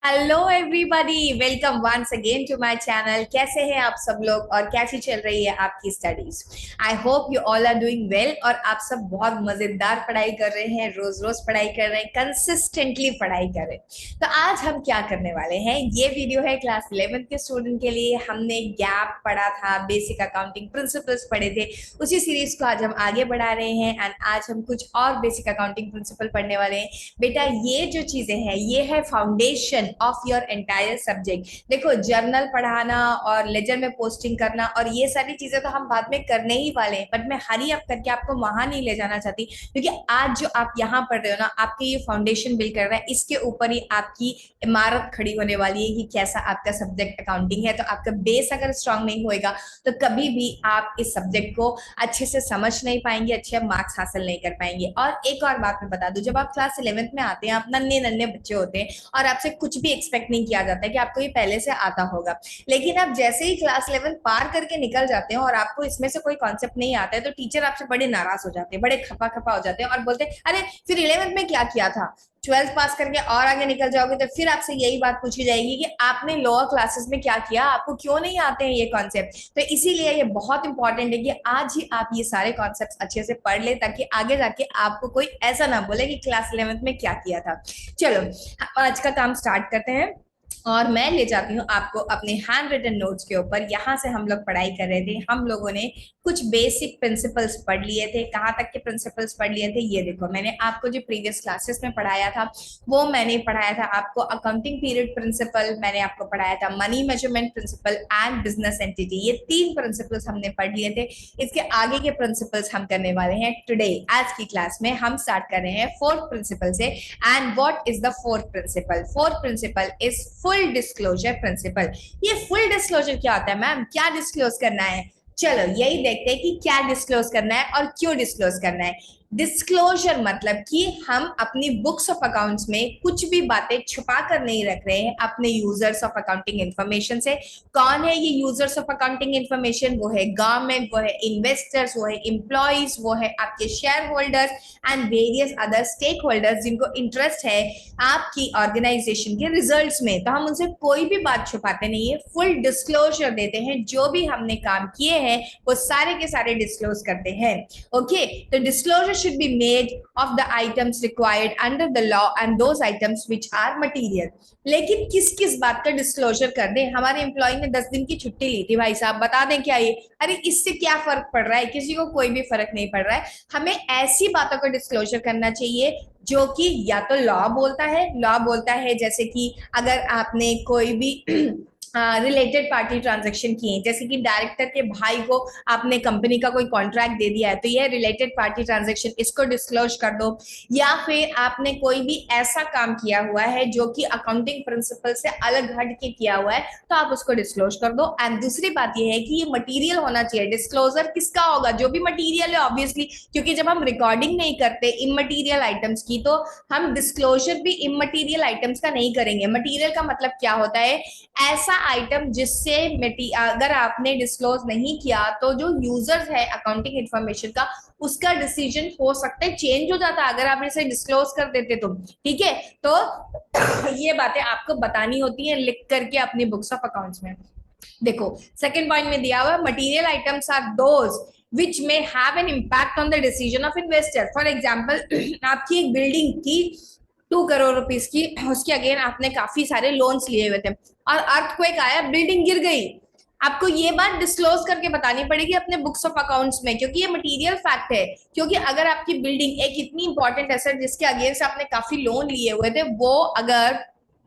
Hello everybody, welcome once again to my channel. कैसे हैं आप सब लोग और कैसी चल रही है आपकी studies? I hope you all are doing well और आप सब बहुत मजेदार पढ़ाई कर रहे हैं, रोज रोज पढ़ाई कर रहे हैं, कंसिस्टेंटली पढ़ाई कर रहे हैं। तो आज हम क्या करने वाले हैं, ये वीडियो है क्लास 11th के स्टूडेंट के लिए। हमने गैप पढ़ा था, बेसिक अकाउंटिंग प्रिंसिपल्स पढ़े थे, उसी सीरीज को आज हम आगे बढ़ा रहे हैं एंड आज हम कुछ और बेसिक अकाउंटिंग प्रिंसिपल पढ़ने वाले हैं। बेटा ये जो चीजें हैं ये है foundation of your entire subject. देखो, जर्नल पढ़ाना और लेजर में पोस्टिंग करना और ये सारी चीजें तो हम बाद में करने ही वाले हैं, बट मैं हरी अप करके आपको वहां नहीं ले जाना चाहती, क्योंकि आज जो आप यहाँ पढ़ रहे हो ना, आपके ये फाउंडेशन बिल्ड कर रहा है, इसके ऊपर ही आपकी इमारत खड़ी होने वाली है कि कैसा आपका सब्जेक्ट अकाउंटिंग है। तो आपका बेस अगर स्ट्रांग नहीं होएगा तो कभी भी आप इस सब्जेक्ट को अच्छे से समझ नहीं पाएंगे, अच्छे मार्क्स हासिल नहीं कर पाएंगे। और एक और बात मैं बता दूं, जब आप क्लास 11th में आते हैं, आप नन्हे नन्हे बच्चे होते हैं और आपसे कुछ भी एक्सपेक्ट नहीं किया जाता है कि आपको ये पहले से आता होगा। लेकिन आप जैसे ही क्लास 11 पार करके निकल जाते हैं और आपको इसमें से कोई कॉन्सेप्ट नहीं आता है, तो टीचर आपसे बड़े नाराज हो जाते हैं, बड़े खपा खपा हो जाते हैं और बोलते हैं अरे फिर 11th में क्या किया था। 12th पास करके और आगे निकल जाओगे तो फिर आपसे यही बात पूछी जाएगी कि आपने लोअर क्लासेस में क्या किया, आपको क्यों नहीं आते हैं ये कॉन्सेप्ट। तो इसीलिए ये बहुत इंपॉर्टेंट है कि आज ही आप ये सारे कॉन्सेप्ट अच्छे से पढ़ ले, ताकि आगे जाके आपको कोई ऐसा ना बोले कि क्लास 11th में क्या किया था। चलो, आज का काम स्टार्ट करते हैं और मैं ले जाती हूँ आपको अपने हैंड रिटन नोट्स के ऊपर। यहाँ से हम लोग पढ़ाई कर रहे थे, हम लोगों ने कुछ बेसिक प्रिंसिपल्स पढ़ लिए थे। कहाँ तक के प्रिंसिपल्स पढ़ लिए थे ये देखो, मैंने आपको जो प्रीवियस क्लासेस में पढ़ाया था वो मैंने पढ़ाया था आपको अकाउंटिंग पीरियड प्रिंसिपल, मैंने आपको पढ़ाया था money measurement principle and business entity. ये तीन प्रिंसिपल्स हमने पढ़ लिए थे। इसके आगे के प्रिंसिपल्स हम करने वाले हैं टुडे। आज की क्लास में हम स्टार्ट कर रहे हैं फोर्थ प्रिंसिपल से। And what is the fourth principle? Fourth principle is full disclosure principle. ये फुल डिस्क्लोजर क्या होता है मैम, क्या डिस्क्लोज करना है? चलो यही देखते हैं कि क्या डिस्क्लोज करना है और क्यों डिस्क्लोज करना है। डिस्क्लोजर मतलब कि हम अपनी बुक्स ऑफ अकाउंट्स में कुछ भी बातें छुपा कर नहीं रख रहे हैं अपने यूजर्स ऑफ अकाउंटिंग इंफॉर्मेशन से। कौन है ये यूजर्स ऑफ अकाउंटिंग इंफॉर्मेशन? वो है गवर्नमेंट, वो है इन्वेस्टर्स, वो है एम्प्लॉइज, वो है आपके share holders and various other stake holders जिनको इंटरेस्ट है आपकी ऑर्गेनाइजेशन के रिजल्ट्स में। तो हम उनसे कोई भी बात छुपाते नहीं है, फुल डिस्क्लोजर देते हैं। जो भी हमने काम किए हैं वो सारे के सारे डिस्क्लोज करते हैं। ओके, तो disclosure should be made of the items required under the law and those items which are material। लेकिन किस किस बात का डिस्क्लोजर कर दें? हमारे एम्प्लॉय ने 10 दिन की छुट्टी ली थी, भाई साहब बता दें क्या ये? अरे इससे क्या फर्क पड़ रहा है? किसी को कोई भी फर्क नहीं पड़ रहा है। हमें ऐसी बातों का डिस्क्लोजर करना चाहिए जो कि या तो लॉ बोलता है जैसे कि अगर आपने कोई भी रिलेटेड पार्टी ट्रांजेक्शन किए, जैसे कि डायरेक्टर के भाई को आपने कंपनी का कोई कॉन्ट्रैक्ट दे दिया है तो यह रिलेटेड पार्टी ट्रांजेक्शन, इसको डिस्क्लोज कर दो। या फिर आपने कोई भी ऐसा काम किया हुआ है जो कि अकाउंटिंग प्रिंसिपल से अलग हट के किया हुआ है तो आप उसको डिस्क्लोज कर दो। एंड दूसरी बात यह है कि ये मटीरियल होना चाहिए। डिस्क्लोजर किसका होगा? जो भी मटीरियल है ऑब्वियसली, क्योंकि जब हम रिकॉर्डिंग नहीं करते इमटीरियल आइटम्स की तो हम डिस्क्लोजर भी इमटीरियल आइटम्स का नहीं करेंगे। मटीरियल का मतलब क्या होता है? ऐसा आइटम जिससे अगर आपने डिस्क्लोज नहीं किया तो जो यूजर है अकाउंटिंग इंफॉर्मेशन का, उसका डिसीजन हो सकता है चेंज हो जाता है अगर आप इसे डिस्क्लोज कर देते तो। ठीक है, तो ये बातें आपको बतानी होती है लिख करके अपनी बुक्स ऑफ अकाउंट्स में। देखो सेकंड पॉइंट में दिया हुआ, material items are those which may have an impact on the decision of investor। For example आपकी एक बिल्डिंग थी 2 करोड़ रुपीस की, उसके अगेन आपने काफी सारे लोन्स लिए हुए थे और अर्थक्वेक आया, बिल्डिंग गिर गई। आपको ये बात डिस्क्लोज करके बतानी पड़ेगी अपने बुक्स ऑफ अकाउंट्स में, क्योंकि ये मटेरियल फैक्ट है। क्योंकि अगर आपकी बिल्डिंग एक इतनी इंपॉर्टेंट एसेट जिसके अगेंस्ट आपने काफी लोन लिए हुए थे, वो अगर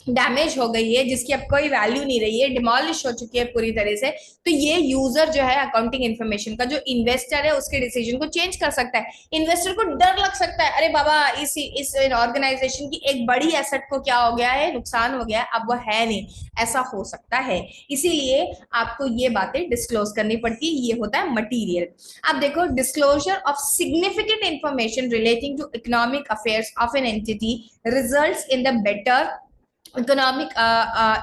डैमेज हो गई है, जिसकी अब कोई वैल्यू नहीं रही है, डिमोलिश हो चुकी है पूरी तरह से, तो ये यूजर जो है अकाउंटिंग इन्फॉर्मेशन का, जो इन्वेस्टर है उसके डिसीजन को चेंज कर सकता है। इन्वेस्टर को डर लग सकता है, अरे बाबा इस ऑर्गेनाइजेशन की एक बड़ी एसेट को क्या हो गया है, नुकसान हो गया है, अब वो है नहीं, ऐसा हो सकता है। इसीलिए आपको ये बातें डिस्क्लोज करनी पड़ती है, ये होता है मटीरियल। अब देखो, disclosure of significant information relating to economic affairs of an entity results in the better economic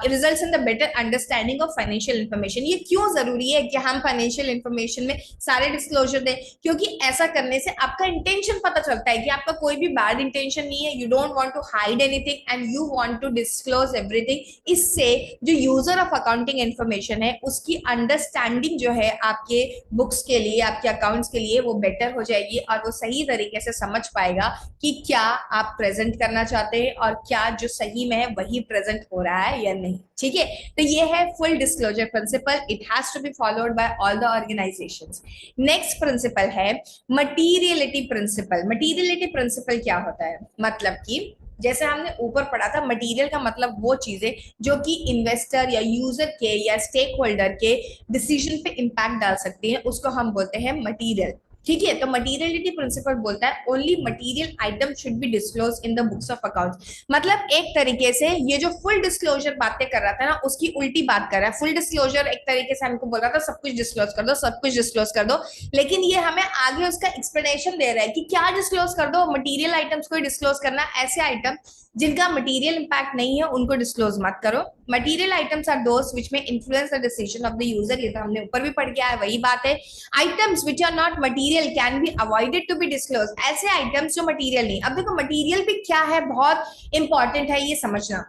results in the better understanding of financial information. ये क्यों जरूरी है कि हम फाइनेंशियल इन्फॉर्मेशन में सारे डिस्क्लोजर दें? क्योंकि ऐसा करने से आपका इंटेंशन पता चलता है कि आपका कोई भी बैड इंटेंशन नहीं है, you don't want to hide anything and you want to disclose everything. इससे जो यूजर ऑफ अकाउंटिंग इन्फॉर्मेशन है उसकी अंडरस्टैंडिंग जो है आपके बुक्स के लिए, आपके अकाउंट्स के लिए, वो बेटर हो जाएगी और वो सही तरीके से समझ पाएगा कि क्या आप प्रेजेंट करना चाहते हैं और क्या जो सही में है वही प्रेजेंट हो रहा है या नहीं। ठीक है, तो ये है full disclosure principle. It has to be followed by all the organisations. Next principle है मटीरियलिटी प्रिंसिपल। मटीरियलिटी प्रिंसिपल क्या होता है? मतलब कि जैसे हमने ऊपर पढ़ा था, मटेरियल का मतलब वो चीजें जो कि इन्वेस्टर या यूजर के या स्टेक होल्डर के डिसीजन पे इंपैक्ट डाल सकती है, उसको हम बोलते हैं मटेरियल। ठीक है, तो मटीरियलिटी प्रिंसिपल बोलता है only material item should be disclose in the books of accounts. मतलब एक तरीके से ये जो फुल डिस्क्लोजर बातें कर रहा था ना, उसकी उल्टी बात कर रहा है। फुल डिस्क्लोजर एक तरीके से हमको बोल रहा था सब कुछ डिस्क्लोज कर दो, सब कुछ डिस्क्लोज कर दो, लेकिन ये हमें आगे उसका एक्सप्लेनेशन दे रहा है कि क्या डिस्क्लोज कर दो। मटीरियल आइटम्स को डिस्क्लोज करना, ऐसे आइटम जिनका मटीरियल इंपैक्ट नहीं है उनको डिस्क्लोज मत करो। Material items are those which may influence the decision of the user. ये तो हमने ऊपर भी पढ़ के आया, वही बात है। Items which are not material can be avoided to be disclose. ऐसे आइटम्स जो मटीरियल नहीं। अब देखो मटीरियल भी क्या है, बहुत इंपॉर्टेंट है ये समझना।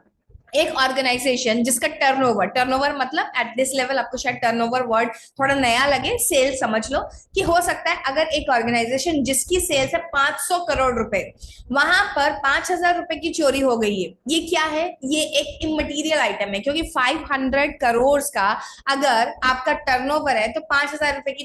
एक ऑर्गेनाइजेशन जिसका टर्नओवर मतलब एट दिस लेवल आपको शायद टर्नओवर वर्ड थोड़ा नया लगे, सेल समझ लो कि हो सकता है अगर एक ऑर्गेनाइजेशन जिसकी सेल्स है 500 करोड़ रुपए, वहां पर 5,000 रुपए की चोरी हो गई है। ये क्या है? ये एक इमटेरियल आइटम है, क्योंकि 500 करोड़ का अगर आपका टर्नओवर है तो 5,000 रुपए की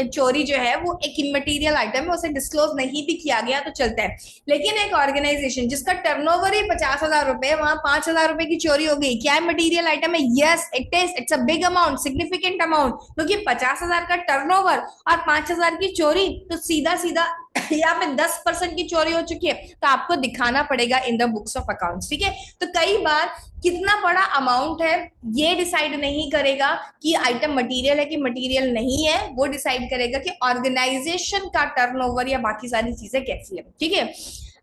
चोरी जो है वो एक इमटेरियल आइटम है, उसे डिस्क्लोज नहीं भी किया गया तो चलता है। लेकिन एक ऑर्गेनाइजेशन जिसका टर्नओवर ही 50,000 रुपए, वहां 5,000 रुपए की चोरी हो गई, क्या है? मटेरियल आइटम है। Yes it is, it's a big amount, significant amount, क्योंकि 50,000 का टर्नओवर और 5,000 की चोरी, तो सीधा सीधा यहाँ पे 10% की चोरी हो चुकी है, तो आपको दिखाना पड़ेगा in the books of accounts. ठीक है, तो कई बार कितना बड़ा अमाउंट है ये डिसाइड नहीं करेगा कि आइटम मटेरियल है कि मटेरियल नहीं है, वो डिसाइड करेगा कि ऑर्गेनाइजेशन का टर्नओवर या बाकी सारी चीजें कैसी है। ठीक है,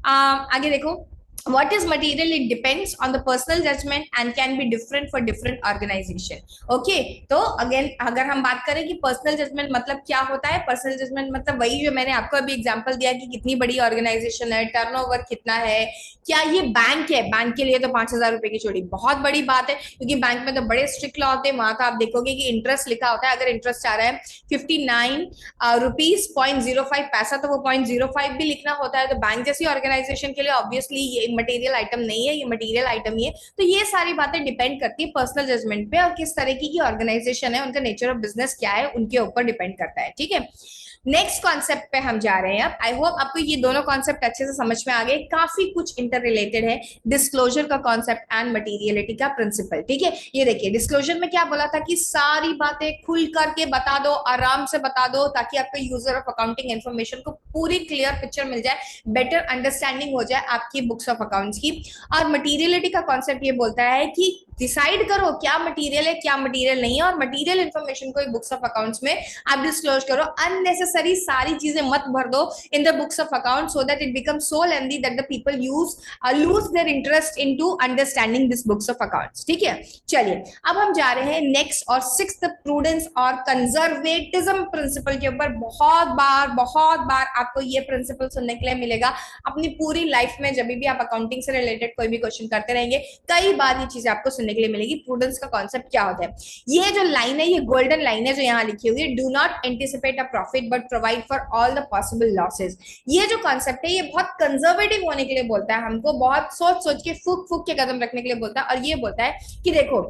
आगे देखो। What is material? It depends on the personal judgment and can be different for different organization. Okay, तो अगेन अगर हम बात करें कि पर्सनल जजमेंट मतलब क्या होता है, पर्सनल जजमेंट मतलब वही जो मैंने आपको अभी एग्जांपल दिया कि कितनी बड़ी ऑर्गेनाइजेशन है, टर्नओवर कितना है, क्या ये बैंक है, बैंक के लिए तो 5,000 रुपए की चोरी बहुत बड़ी बात है, क्योंकि बैंक में तो बड़े स्ट्रिक्ट लॉ होते हैं। वहां तो आप देखोगे कि इंटरेस्ट लिखा होता है, अगर इंटरेस्ट आ रहा है 59 रुपीज 0.05 पैसा, तो वो 0.05 भी लिखना होता है। तो बैंक जैसी ऑर्गेनाइजेशन के लिए ऑब्वियसली ये मटेरियल आइटम नहीं है, ये मटेरियल आइटम ही है। तो ये सारी बातें डिपेंड करती है पर्सनल जजमेंट पे, और किस तरीके की ऑर्गेनाइजेशन है, उनका नेचर ऑफ बिजनेस क्या है, उनके ऊपर डिपेंड करता है। ठीक है, नेक्स्ट कॉन्सेप्ट पे हम जा रहे हैं अब। आई होप आपको ये दोनों कॉन्सेप्ट अच्छे से समझ में आ गए, काफी कुछ इंटर रिलेटेड है डिस्क्लोजर का कॉन्सेप्ट एंड मटेरियलिटी का प्रिंसिपल। ठीक है, ये देखिए डिस्क्लोजर में क्या बोला था कि सारी बातें खुल करके बता दो, आराम से बता दो, ताकि आपको यूजर ऑफ अकाउंटिंग इन्फॉर्मेशन को पूरी क्लियर पिक्चर मिल जाए, बेटर अंडरस्टैंडिंग हो जाए आपकी बुक्स ऑफ अकाउंट्स की। और मटेरियलिटी का कॉन्सेप्ट ये बोलता है कि डिसाइड करो क्या मटेरियल है क्या मटेरियल नहीं है, और मटेरियल इन्फॉर्मेशन को बुक्स ऑफ अकाउंट्स में आप डिस्क्लोज करो। अननेसेसरी सारी चीजें मत भर दो in the books of account, so that it become so lengthy that the people lose their interest into understanding this books of accounts. ठीक है, चलिए अब हम जा रहे हैं नेक्स्ट और सिक्स्थ, प्रूडेंस और कंजर्वेटिज्म प्रिंसिपल के ऊपर। बहुत बार आपको ये प्रिंसिपल सुनने के लिए मिलेगा अपनी पूरी लाइफ में, जब भी आप अकाउंटिंग से रिलेटेड कोई भी क्वेश्चन करते रहेंगे, कई बार ये चीजें आपको सुनने के लिए मिलेगी। प्रूडेंस का कॉन्सेप्ट क्या होता है? ये जो लाइन है, ये गोल्डन लाइन है जो यहाँ लिखी हुई है, do not anticipate a profit but provide for all the possible losses. ये जो कॉन्सेप्ट है ये बहुत कंजर्वेटिव होने के लिए बोलता है हमको, बहुत सोच सोच के फूक के कदम रखने के लिए बोलता है। और ये बोलता है कि देखो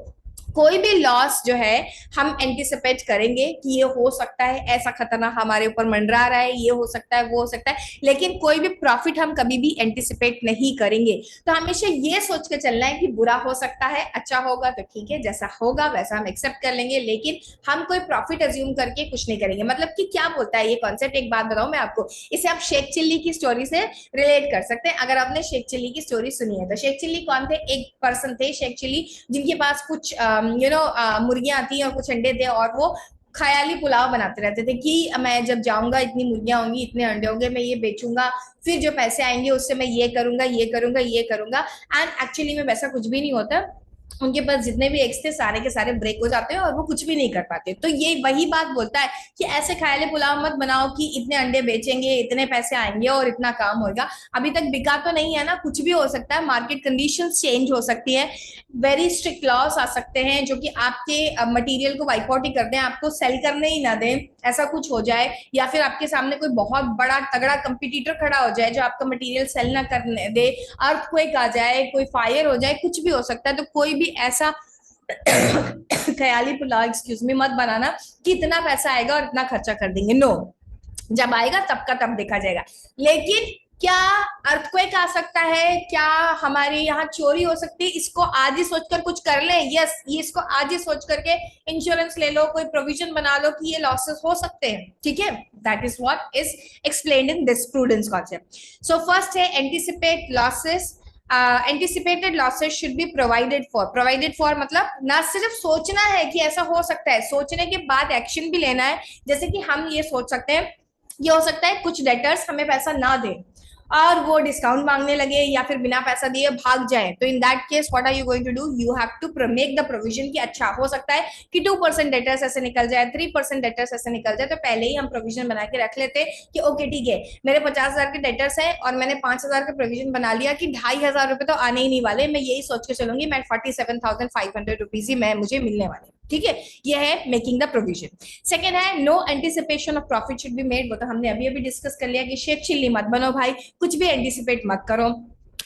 कोई भी लॉस जो है हम एंटिसिपेट करेंगे कि ये हो सकता है, ऐसा खतरा हमारे ऊपर मंडरा रहा है, ये हो सकता है, वो हो सकता है, लेकिन कोई भी प्रॉफिट हम कभी भी एंटिसिपेट नहीं करेंगे। तो हमेशा ये सोच के चलना है कि बुरा हो सकता है, अच्छा होगा तो ठीक है, जैसा होगा वैसा हम एक्सेप्ट कर लेंगे, लेकिन हम कोई प्रॉफिट अज्यूम करके कुछ नहीं करेंगे। मतलब कि क्या बोलता है ये कॉन्सेप्ट, एक बात बताऊं मैं आपको, इसे आप शेख चिल्ली की स्टोरी से रिलेट कर सकते हैं। अगर आपने शेख चिल्ली की स्टोरी सुनी है तो शेख चिल्ली कौन थे? एक पर्सन थे शेख चिल्ली जिनके पास कुछ मुर्गियां थी और कुछ अंडे थे, और वो ख्याली पुलाव बनाते रहते थे कि मैं जब जाऊंगा इतनी मुर्गियां होंगी, इतने अंडे होंगे, मैं ये बेचूंगा, फिर जो पैसे आएंगे उससे मैं ये करूंगा, ये करूंगा, ये करूंगा। एंड एक्चुअली में वैसा कुछ भी नहीं होता। उनके पास जितने भी एग्स थे सारे के सारे ब्रेक हो जाते हैं और वो कुछ भी नहीं कर पाते। तो ये वही बात बोलता है कि ऐसे ख्याली पुलाव मत बनाओ कि इतने अंडे बेचेंगे, इतने पैसे आएंगे और इतना काम होगा। अभी तक बिका तो नहीं है ना, कुछ भी हो सकता है, मार्केट कंडीशंस चेंज हो सकती है, वेरी स्ट्रिक्ट लॉस आ सकते हैं जो कि आपके मटेरियल को वाइप आउट ही कर दें, आपको सेल करने ही ना दें, ऐसा कुछ हो जाए। या फिर आपके सामने कोई बहुत बड़ा तगड़ा कंपटीटर खड़ा हो जाए जो आपका मटेरियल सेल ना करने दे, अर्थक्वेक आ जाए, कोई फायर हो जाए, कुछ भी हो सकता है। तो कोई भी ऐसा ख्याली पुलाव, एक्सक्यूज मी, मत बनाना कि इतना पैसा आएगा और इतना खर्चा कर देंगे। नो, जब आएगा तब का तब देखा जाएगा। लेकिन क्या अर्थक्वेक आ सकता है, क्या हमारे यहाँ चोरी हो सकती है, इसको आज ही सोचकर कुछ कर ले। यस, ये इसको आज ही सोच करके इंश्योरेंस ले लो, कोई प्रोविजन बना लो कि ये लॉसेस हो सकते हैं। ठीक है, that is what is explained in this prudence concept. So first है anticipate losses. Anticipated losses should be provided for. Provided for मतलब ना सिर्फ सोचना है कि ऐसा हो सकता है, सोचने के बाद एक्शन भी लेना है। जैसे कि हम ये सोच सकते हैं, ये हो सकता है कुछ डेटर्स हमें पैसा ना दें और वो डिस्काउंट मांगने लगे या फिर बिना पैसा दिए भाग जाए। तो in that case what are you going to do, you have to make the provision कि अच्छा हो सकता है कि 2% डेटर्स ऐसे निकल जाए, 3% डेटर्स ऐसे निकल जाए। तो पहले ही हम प्रोविजन बना के रख लेते कि ओके ठीक है, मेरे 50,000 के डेटर्स है और मैंने 5,000 का प्रोविजन बना लिया कि 2,500 रुपए तो आने ही नहीं वाले, मैं यही सोच के चलूंगी, मैं 47,500 रुपीज ही मैं मुझे मिलने वाले। ठीक है, ये है मेकिंग द प्रोविजन। सेकेंड है no anticipation of profit should be made. वो तो हमने अभी अभी डिस्कस कर लिया कि शेख चिल्ली मत बनो भाई, कुछ भी एंटिसिपेट मत करो।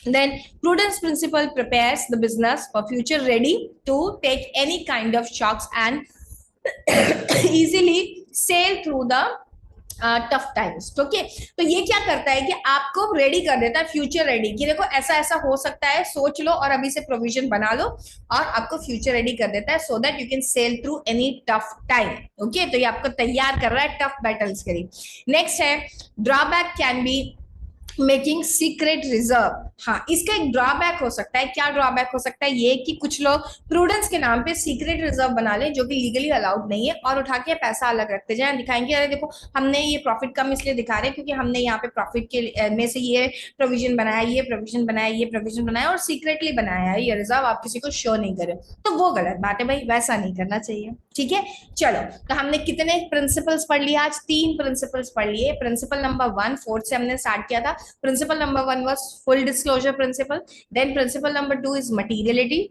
Then prudence principle prepares the business for future ready to take any kind of shocks and easily sail through the tough times. Okay, तो ये क्या करता है कि आपको रेडी कर देता है, फ्यूचर रेडी, कि देखो ऐसा ऐसा हो सकता है, सोच लो और अभी से प्रोविजन बना लो, और आपको फ्यूचर रेडी कर देता है so that you can sell through any tough time. Okay, तो ये आपको तैयार कर रहा है टफ बैटल्स के लिए। नेक्स्ट है drawback can be making secret reserve. हाँ, इसका एक ड्रॉबैक हो सकता है। क्या ड्रॉबैक हो सकता है, ये कि कुछ लोग प्रूडेंस के नाम पे सीक्रेट रिजर्व बना ले जो कि लीगली अलाउड नहीं है, और उठा के पैसा अलग रखते जाए, दिखाएंगे अरे देखो हमने ये प्रॉफिट कम इसलिए दिखा रहे हैं क्योंकि हमने यहाँ पे प्रॉफिट के में से ये प्रोविजन बनाया, ये प्रोविजन बनाया, ये प्रोविजन बनाया और सीक्रेटली बनाया है ये रिजर्व, आप किसी को शो नहीं करे। तो वो गलत बात है भाई, वैसा नहीं करना चाहिए। ठीक है, चलो, तो हमने कितने प्रिंसिपल्स पढ़ लिए आज, 3 प्रिंसिपल्स पढ़ लिए। प्रिंसिपल नंबर 1 4th से हमने स्टार्ट किया था। Principle number 1 was full disclosure principle. Then principle number 2 is materiality.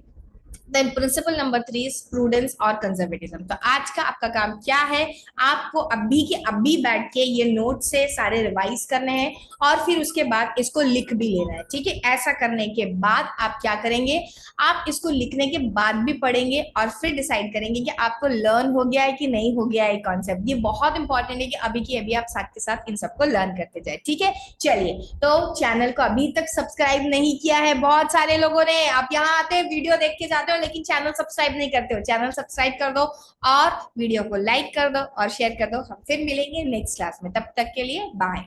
Then principle number 3 is prudence और कंजर्वेटिज्म। तो आज का आपका काम क्या है, आपको अभी के अभी बैठ के ये नोट से सारे रिवाइज करने हैं और फिर उसके बाद इसको लिख भी लेना है। ठीक है, ऐसा करने के बाद आप क्या करेंगे, आप इसको लिखने के बाद भी पढ़ेंगे और फिर डिसाइड करेंगे कि आपको लर्न हो गया है कि नहीं हो गया है कॉन्सेप्ट। ये बहुत इंपॉर्टेंट है कि अभी की अभी आप साथ के साथ इन सबको लर्न करते जाए। ठीक है, चलिए, तो चैनल को अभी तक सब्सक्राइब नहीं किया है बहुत सारे लोगों ने, आप यहाँ आते हैं वीडियो देख के जाते हो लेकिन चैनल सब्सक्राइब नहीं करते हो। चैनल सब्सक्राइब कर दो और वीडियो को लाइक कर दो और शेयर कर दो। हम फिर मिलेंगे नेक्स्ट क्लास में, तब तक के लिए बाय।